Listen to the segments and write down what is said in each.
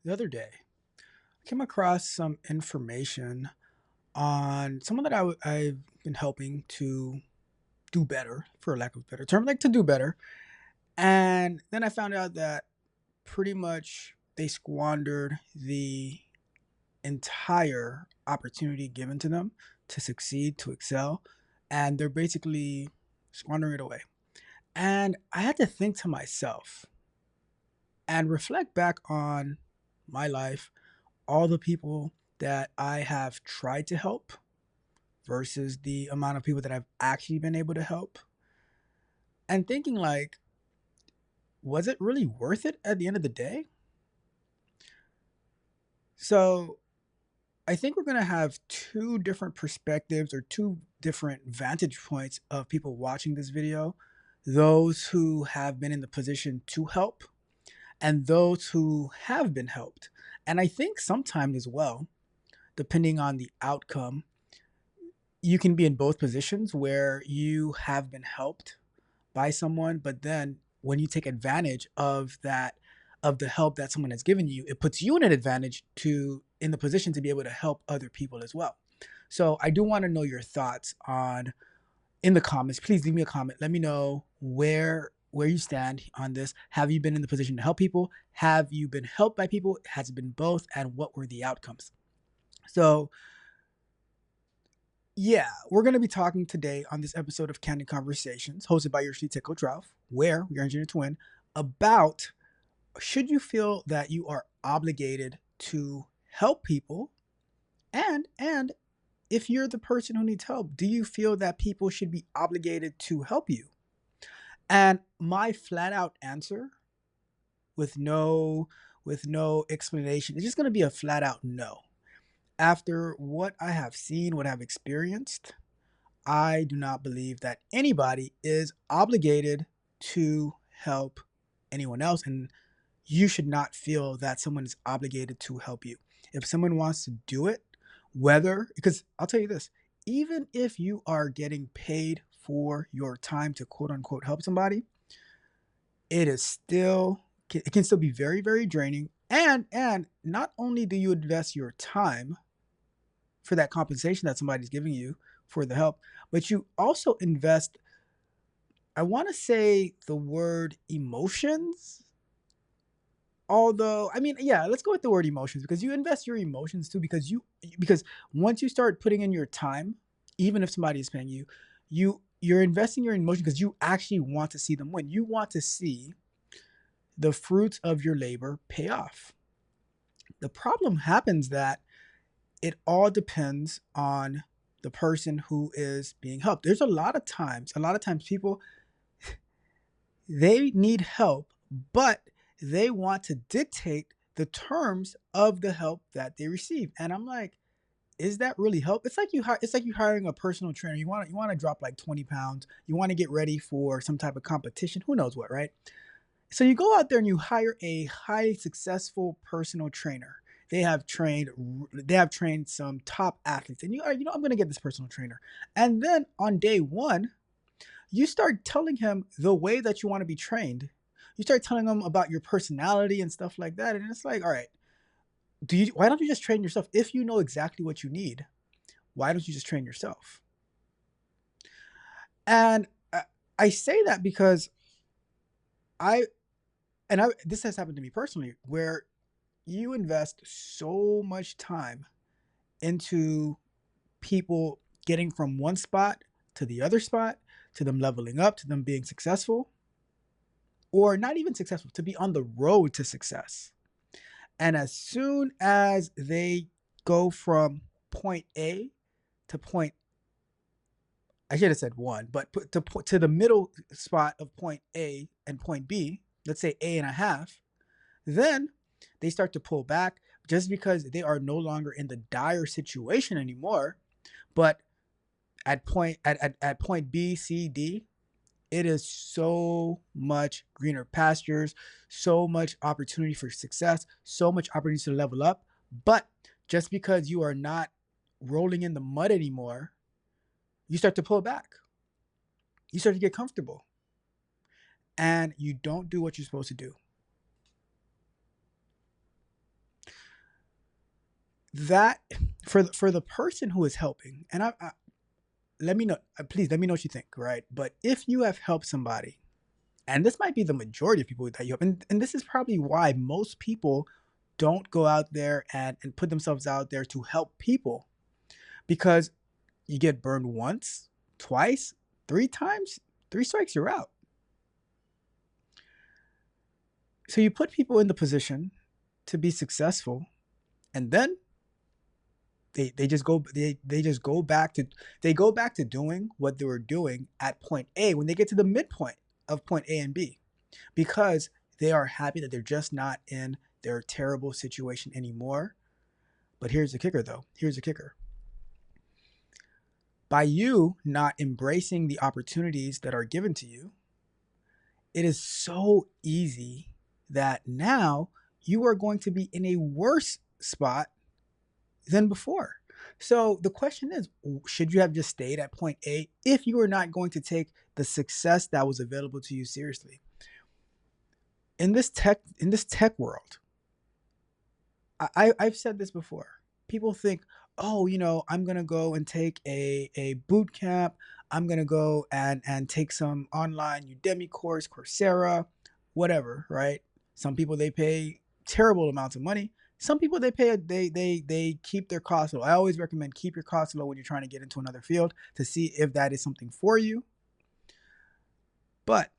The other day, I came across some information on someone that I've been helping to do better, for lack of a better term, like to do better. And then I found out that pretty much they squandered the entire opportunity given to them to succeed, to excel, and they're basically squandering it away. And I had to think to myself and reflect back on my life, all the people that I have tried to help versus the amount of people that I've actually been able to help. And thinking like, was it really worth it at the end of the day? So I think we're gonna have two different perspectives or two different vantage points of people watching this video. Those who have been in the position to help and those who have been helped. And I think sometimes as well, depending on the outcome, you can be in both positions where you have been helped by someone, but then when you take advantage of of the help that someone has given you, it puts you in an advantage to in the position to be able to help other people as well. So I do want to know your thoughts on in the comments. Please leave me a comment. Let me know where you stand on this. Have you been in the position to help people? Have you been helped by people? Has it been both? And what were the outcomes? So yeah, we're going to be talking today on this episode of Candid Conversations, hosted by your street tech coach Ralph, where we are engineer twin, about should you feel that you are obligated to help people, and if you're the person who needs help, do you feel that people should be obligated to help you? And my flat out answer with no explanation is just going to be a flat out no. After what I have seen, what I've experienced, I do not believe that anybody is obligated to help anyone else. And you should not feel that someone is obligated to help you. If someone wants to do it, whether, because I'll tell you this, even if you are getting paid for your time to quote unquote help somebody, it is still, it can still be very, very draining. And not only do you invest your time for that compensation that somebody's giving you for the help, but you also invest, I want to say the word emotions. Although, I mean, yeah, let's go with the word emotions because you invest your emotions too because once you start putting in your time, even if somebody is paying you, you're investing your emotion because you actually want to see them win. You want to see the fruits of your labor pay off. The problem happens that it all depends on the person who is being helped. There's a lot of times people they need help, but they want to dictate the terms of the help that they receive. And I'm like, is that really help? It's like you hiring a personal trainer. You want to drop like 20 pounds. You want to get ready for some type of competition. Who knows what, right? So you go out there and you hire a highly successful personal trainer. They have trained some top athletes, and I'm going to get this personal trainer. And then on day one, you start telling him the way that you want to be trained. You start telling him about your personality and stuff like that, and it's like, all right, why don't you just train yourself if you know exactly what you need? Why don't you just train yourself? And I say that because I I this has happened to me personally where you invest so much time into people getting from one spot to the other spot, to them leveling up, to them being successful, or not even successful, to be on the road to success. And as soon as they go from point A to point, I should have said one, but to the middle spot of point A and point B, let's say A and a half, then they start to pull back just because they are no longer in the dire situation anymore. But at point B, C, D, it is so much greener pastures, so much opportunity for success, so much opportunity to level up. But just because you are not rolling in the mud anymore, you start to pull back. You start to get comfortable and you don't do what you're supposed to do. that for the person who is helping, and let me know, please let me know what you think, right? But if you have helped somebody, and this might be the majority of people that you help, and this is probably why most people don't go out there and put themselves out there to help people, because you get burned once, twice, three times, three strikes, you're out. So you put people in the position to be successful, and then they just go back to doing what they were doing at point A when they get to the midpoint of point A and B, because they are happy that they're just not in their terrible situation anymore. But here's the kicker, though. Here's the kicker. By you not embracing the opportunities that are given to you, it is so easy that now you are going to be in a worse spot than before. So the question is, should you have just stayed at point A if you were not going to take the success that was available to you seriously? In this tech world, I've said this before. People think, oh, I'm gonna go and take a boot camp. I'm gonna go and take some online Udemy course, Coursera, whatever, right? Some people, they pay terrible amounts of money. Some people, they keep their costs low. I always recommend keep your costs low when you're trying to get into another field to see if that is something for you. But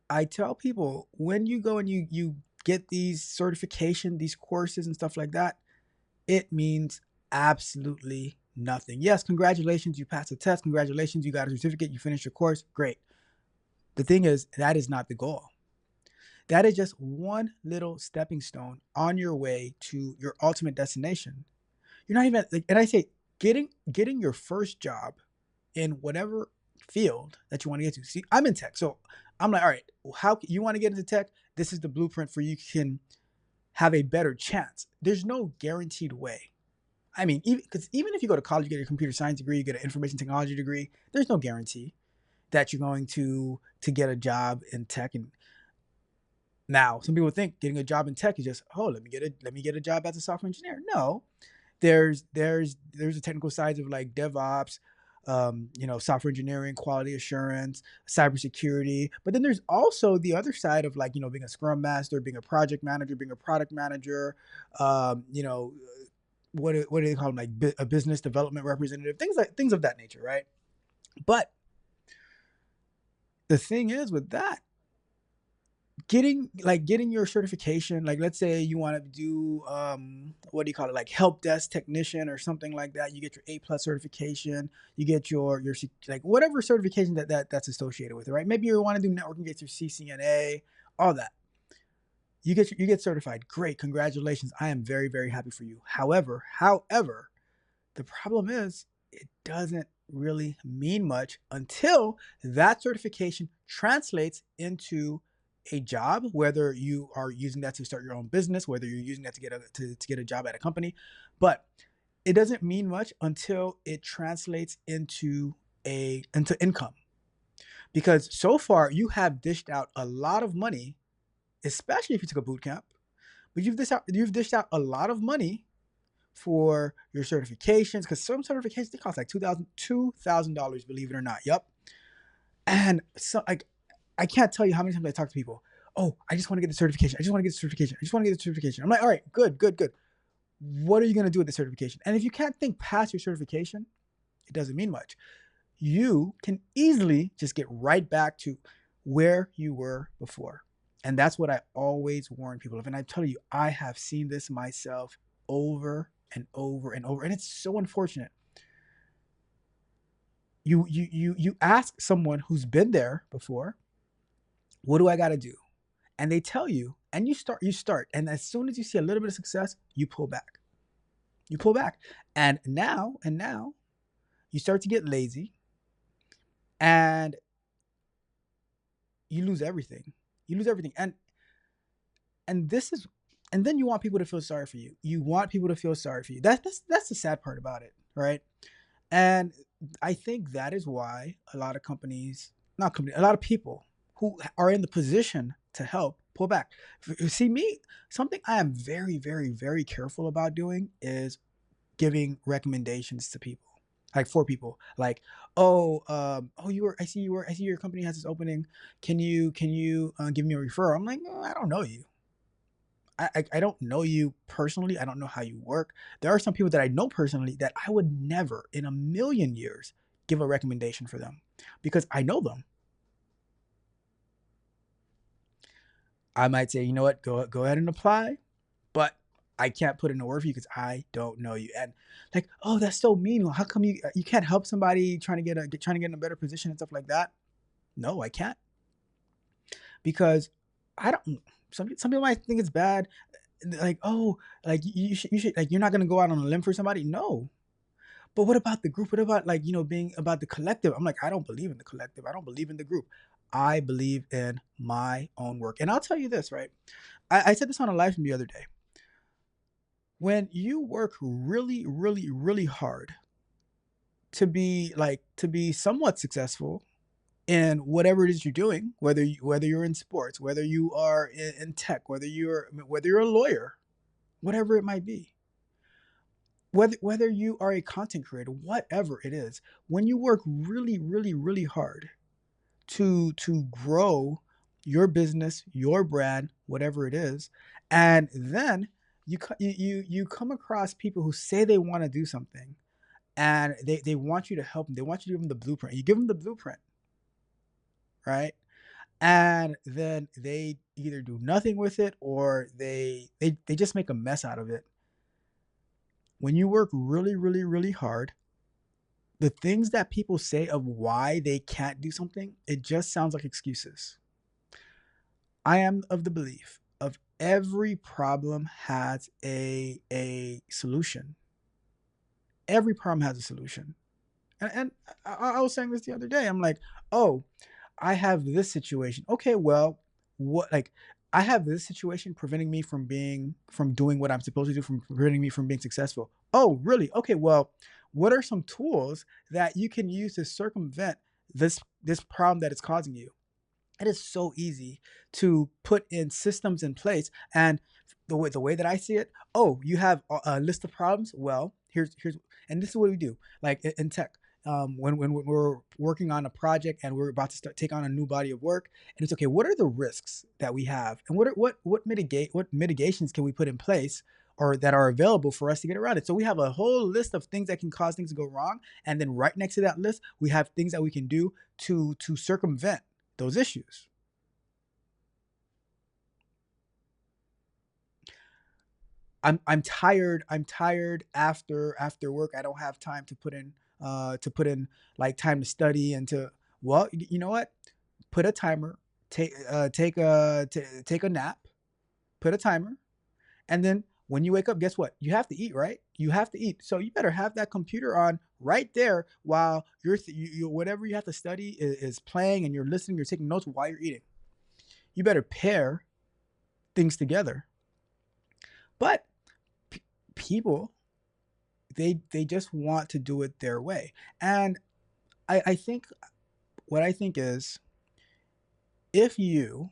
I tell people, when you go and you get these certification, these courses and stuff like that, it means absolutely nothing. Yes, congratulations, you passed the test. Congratulations, you got a certificate, you finished your course. Great. The thing is, that is not the goal. That is just one little stepping stone on your way to your ultimate destination. You're not even like, and I say getting your first job in whatever field that you want to get to. See, I'm in tech, so I'm like, all right, how you want to get into tech? This is the blueprint for you can have a better chance. There's no guaranteed way. I mean, even if you go to college, you get a computer science degree, you get an information technology degree, there's no guarantee that you're going to get a job in tech. And now some people think getting a job in tech is just, oh, let me get a job as a software engineer. No, there's a technical sides of like DevOps, software engineering, quality assurance, cybersecurity. But then there's also the other side of like, being a scrum master, being a project manager, being a product manager, um, you know, what do they call them? Like a business development representative, things of that nature, right? But the thing is with that, getting your certification, like let's say you want to do what do you call it, like help desk technician or something like that, you get your A+ certification, you get your like whatever certification that's associated with it, right? Maybe you want to do networking, get your CCNA, all that. You get certified. Great, congratulations. I am very, very happy for you. However, the problem is it doesn't really mean much until that certification translates into a job, whether you are using that to start your own business, whether you're using that to get a job at a company. But it doesn't mean much until it translates into income. Because so far you have dished out a lot of money, especially if you took a boot camp, but you've dished out a lot of money for your certifications, because some certifications, they cost like $2,000, believe it or not. Yep. And so like I can't tell you how many times I talk to people. Oh, I just want to get the certification. I just want to get the certification. I just want to get the certification. I'm like, all right, good, good, good. What are you going to do with the certification? And if you can't think past your certification, it doesn't mean much. You can easily just get right back to where you were before. And that's what I always warn people of. And I tell you, I have seen this myself over and over and over. And it's so unfortunate. You ask someone who's been there before, what do I got to do? And they tell you, and you start. And as soon as you see a little bit of success, you pull back. You pull back. And now you start to get lazy and you lose everything. You lose everything. And this is, and then you want people to feel sorry for you. You want people to feel sorry for you. That's the sad part about it, right? And I think that is why a lot of companies, not companies, a lot of people who are in the position to help Pull back. See me, something I am very, very, very careful about doing is giving recommendations to people, like for people, like, oh, I see your company has this opening. Can you give me a referral? I'm like, I don't know you. I don't know you personally. I don't know how you work. There are some people that I know personally that I would never in a million years give a recommendation for them because I know them. I might say, you know what, go ahead and apply, but I can't put in a word for you because I don't know you. And like, oh, that's so mean. Well, how come you can't help somebody trying to get in a better position and stuff like that? No, I can't because I don't. Some people might think it's bad, like, oh, like you should like, you're not gonna go out on a limb for somebody. No, but what about the group? What about, like, being about the collective? I'm like, I don't believe in the collective. I don't believe in the group. I believe in my own work. And I'll tell you this, right? I said this on a live stream the other day. When you work really, really, really hard to be somewhat successful in whatever it is you're doing, whether you're in sports, whether you are in tech, whether you're a lawyer, whatever it might be, whether you are a content creator, whatever it is, when you work really, really, really hard to grow your business, your brand, whatever it is, and then you come across people who say they want to do something, and they want you to help them. They want you to give them the blueprint. You give them the blueprint, right? And then they either do nothing with it, or they just make a mess out of it. When you work really, really, really hard, the things that people say of why they can't do something, it just sounds like excuses. I am of the belief of every problem has a solution. Every problem has a solution. And I was saying this the other day. I'm like, oh, I have this situation. Okay, well, what, like, I have this situation preventing me from doing what I'm supposed to do, from preventing me from being successful. Oh, really? Okay, well, what are some tools that you can use to circumvent this problem that is causing you? It is so easy to put in systems in place. And the way that I see it, oh, you have a list of problems. Well, here's and this is what we do. Like in tech, when we're working on a project and we're about to take on a new body of work, and it's okay. What are the risks that we have, and what mitigations can we put in place, or that are available for us to get around it? So we have a whole list of things that can cause things to go wrong, and then right next to that list, we have things that we can do to circumvent those issues. I'm tired. I'm tired after work. I don't have time to put in like time to study and to, well, you know what? Put a timer. Take a nap. Put a timer, and then when you wake up, guess what? You have to eat, right? You have to eat. So you better have that computer on right there while whatever you have to study is playing, and you're listening. You're taking notes while you're eating. You better pair things together. But p- people, they just want to do it their way. And I think what I think is, if you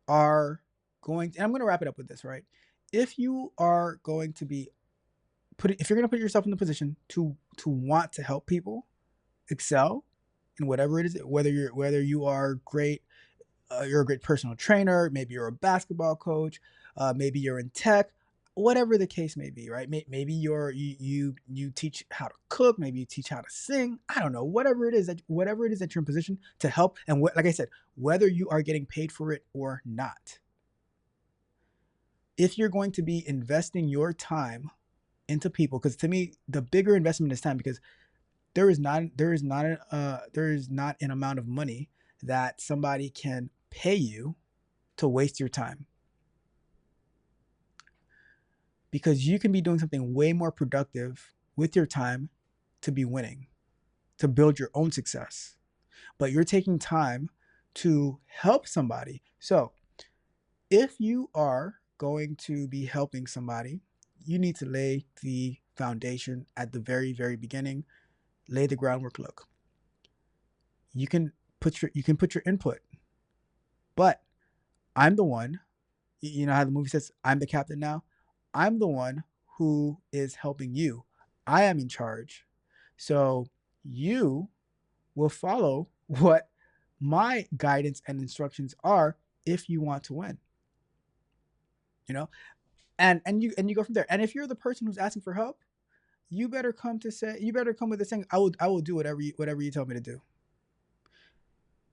are and I'm going to wrap it up with this, right? If you are going to be if you're going to put yourself in the position to want to help people excel in whatever it is, whether you are great, you're a great personal trainer, maybe you're a basketball coach, maybe you're in tech, whatever the case may be, right? Maybe you teach how to cook, maybe you teach how to sing. I don't know, whatever it is that you're in position to help, and like I said, whether you are getting paid for it or not. If you're going to be investing your time into people, because to me, the bigger investment is time, because there is not an amount of money that somebody can pay you to waste your time, because you can be doing something way more productive with your time to be winning, to build your own success. But you're taking time to help somebody. So if you are going to be helping somebody, you need to lay the foundation at the very, very beginning, lay the groundwork. Look, you can put your input, but I'm the one, you know how the movie says, I'm the captain now? I'm the one who is helping you. I am in charge. So you will follow what my guidance and instructions are if you want to win. You know, and you go from there. And if you're the person who's asking for help, you better come with this thing. I will do whatever you tell me to do.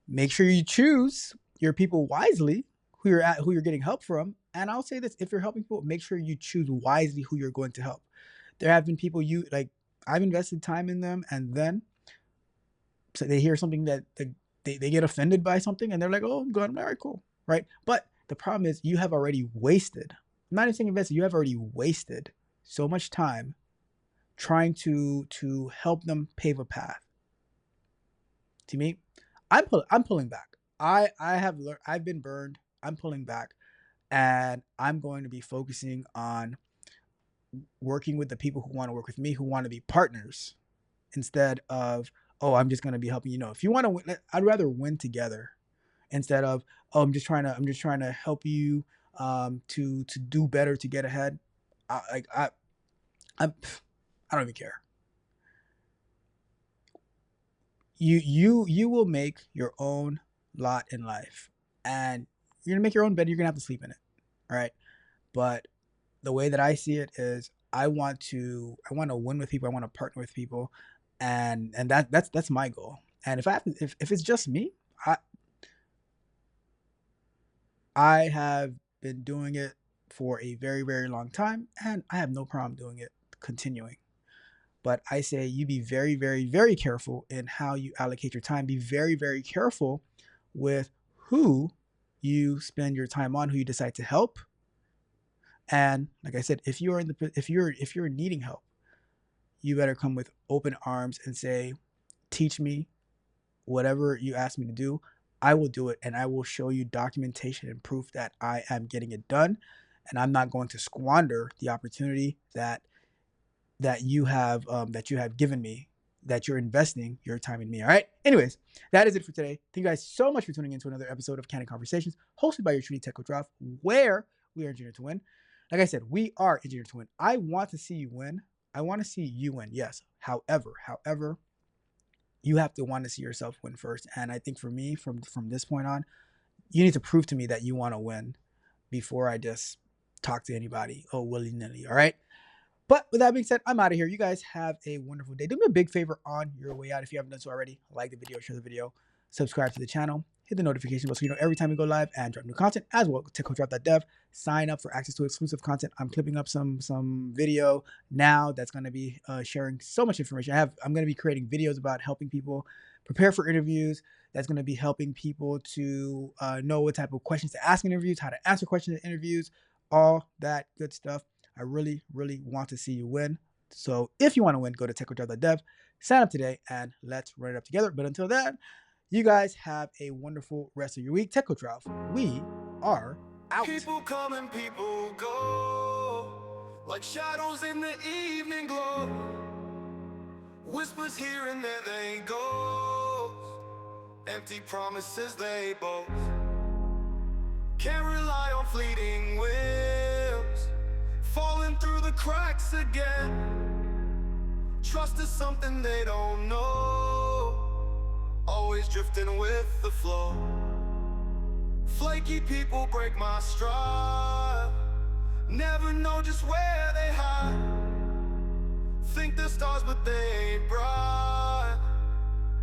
Make sure you choose your people wisely, who you're getting help from. And I'll say this: if you're helping people, make sure you choose wisely who you're going to help. There have been people I've invested time in them, and then so they hear something that they get offended by something, and they're like, "Oh, I'm good. All right, cool." Right? But the problem is, you have already wasted. I'm not even saying invested. You have already wasted so much time trying to help them pave a path. To me, I'm pulling back. I have learned. I've been burned. I'm pulling back, and I'm going to be focusing on working with the people who want to work with me, who want to be partners, instead of, oh, I'm just going to be helping you. Know, if you want to win, I'd rather win together instead of, oh, I'm just trying to help you to do better, to get ahead. I'm I don't even care. You will make your own lot in life, and you're gonna make your own bed. You're gonna have to sleep in it, all right? But the way that I see it is, I want to win with people. I want to partner with people, and that's my goal. And if it's just me, I have been doing it for a very, very long time, and I have no problem doing it, continuing. But I say, you be very, very, very careful in how you allocate your time. Be very, very careful with who you spend your time on, who you decide to help. And like I said, if you're needing help, you better come with open arms and say, teach me whatever you ask me to do. I will do it, and I will show you documentation and proof that I am getting it done, and I'm not going to squander the opportunity that you have given me, that you're investing your time in me. All right. Anyways, that is it for today. Thank you guys so much for tuning in to another episode of Candid Conversations, hosted by your truly Tech Coach Ralph, where we are engineered to win. Like I said, we are engineered to win. I want to see you win. I want to see you win. Yes. However, you have to want to see yourself win first. And I think for me, from this point on, you need to prove to me that you want to win before I just talk to anybody, willy-nilly. All right. But with that being said, I'm out of here. You guys have a wonderful day. Do me a big favor on your way out. If you haven't done so already, like the video, share the video, subscribe to the channel, hit the notification bell so you know every time we go live and drop new content, as well to coachralph.dev. Sign up for access to exclusive content. I'm clipping up some video now that's going to be sharing so much information. I'm going to be creating videos about helping people prepare for interviews. That's going to be helping people to know what type of questions to ask in interviews, how to answer questions in interviews, all that good stuff. I really, really want to see you win. So if you want to win, go to techcoachralph.dev, sign up today, and let's run it up together. But until then, you guys have a wonderful rest of your week. Tech Coach Ralph, we are out. People come and people go, like shadows in the evening glow. Whispers here and there they go, empty promises they boast. Can't rely on fleeting whims, falling through the cracks again. Trust is something they don't know, always drifting with the flow. Flaky people break my stride, never know just where they hide. Think they're stars but they ain't bright,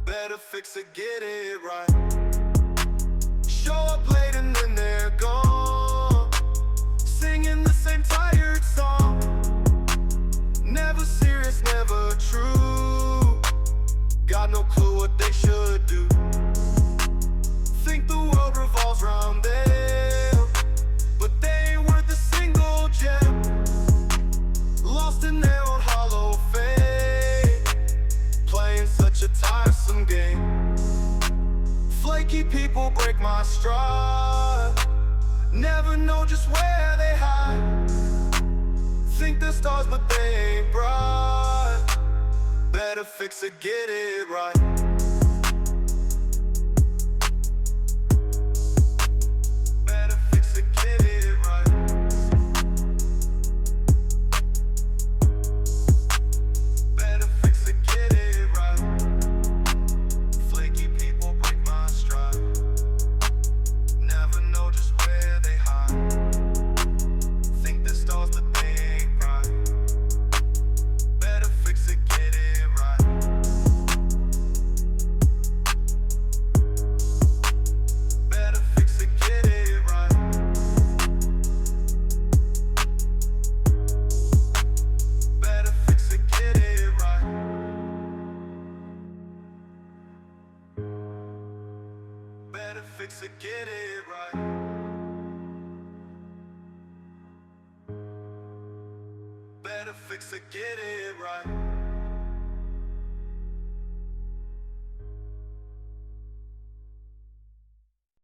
better fix it, get it right. Show up late and then they're gone, singing the same tired song. Never serious, never true, got no clue what they should do. Think the world revolves around them, but they ain't worth a single gem. Lost in their own hollow fame, playing such a tiresome game. Flaky people break my stride, never know just where they hide. Think they're stars but they ain't bright, better fix it, get it right. Better fix it, get it right.